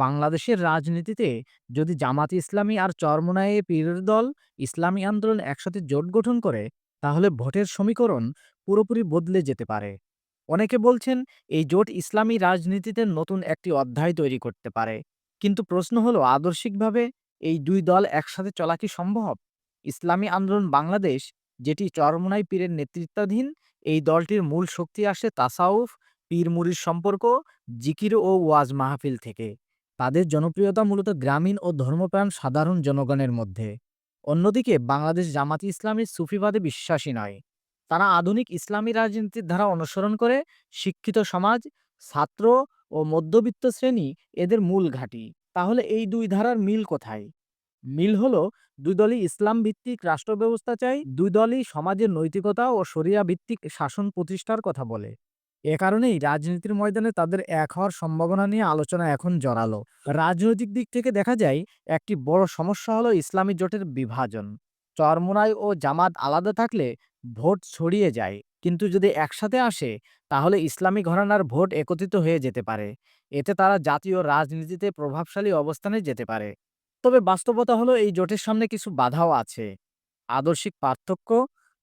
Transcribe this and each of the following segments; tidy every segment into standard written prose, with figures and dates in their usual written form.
বাংলাদেশের রাজনীতিতে যদি জামাতে ইসলামী আর চরমোনাই পীরের দল ইসলামী আন্দোলন একসাথে জোট গঠন করে, তাহলে ভোটের সমীকরণ পুরোপুরি বদলে যেতে পারে। অনেকে বলছেন এই জোট ইসলামী রাজনীতিতে নতুন একটি অধ্যায় তৈরি করতে পারে। কিন্তু প্রশ্ন হলো, আদর্শিকভাবে এই দুই দল একসাথে চলা কি সম্ভব? ইসলামী আন্দোলন বাংলাদেশ, যেটি চরমোনাই পীরের নেতৃত্বাধীন, এই দলটির মূল শক্তি আসে তাসাউফ, পীর মুরিদ সম্পর্ক, জিকির ও ওয়াজ মাহফিল থেকে। তাদের জনপ্রিয়তা মূলত গ্রামীণ ও ধর্মপ্রাণ সাধারণ জনগণের মধ্যে। অন্যদিকে বাংলাদেশ জামাতে ইসলামী সুফিবাদে বিশ্বাসী নয়। তারা আধুনিক ইসলামী রাজনীতির ধারা অনুসরণ করে। শিক্ষিত সমাজ, ছাত্র ও মধ্যবিত্ত শ্রেণী এদের মূল ঘাঁটি। তাহলে এই দুই ধারার মিল কোথায়? মিল হলো, দুই দলই ইসলাম ভিত্তিক রাষ্ট্র ব্যবস্থা চাই, দুই দলই সমাজের নৈতিকতা ও শরিয়া ভিত্তিক শাসন প্রতিষ্ঠার কথা বলে। এ কারণেই রাজনীতির ময়দানে তাদের এক হওয়ার সম্ভাবনা নিয়ে আলোচনা এখন জোরালো। রাজনৈতিক দিক থেকে দেখা যায়, একটি বড় সমস্যা হলো ইসলামী জোটের বিভাজন। চরমোনাই ও জামাত আলাদা থাকলে ভোট ছড়িয়ে যায়, কিন্তু যদি একসাথে আসে তাহলে ইসলামী ঘরানার ভোট একত্রিত হয়ে যেতে পারে। এতে তারা জাতীয় রাজনীতিতে প্রভাবশালী অবস্থানে যেতে পারে। তবে বাস্তবতা হলো, এই জোটের সামনে কিছু বাধাও আছে। আদর্শিক পার্থক্য,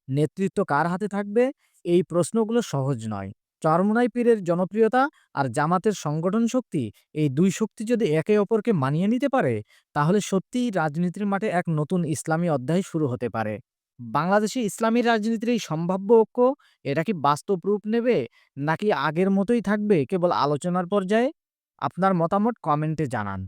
নেতৃত্ব কার হাতে থাকবে, এই প্রশ্নগুলো সহজ নয়। চরমোনাই পীরের জনপ্রিয়তা আর জামাতের সংগঠন শক্তি, এই দুই শক্তি যদি একে অপরকে মানিয়ে নিতে পারে, তাহলে সত্যিই রাজনীতির মাঠে এক নতুন ইসলামী অধ্যায় শুরু হতে পারে। বাংলাদেশে ইসলামী রাজনীতির এই সম্ভাব্য ঐক্য, এটা কি বাস্তব রূপ নেবে, নাকি আগের মতোই থাকবে কেবল আলোচনার পর্যায়ে? আপনার মতামত কমেন্টে জানান।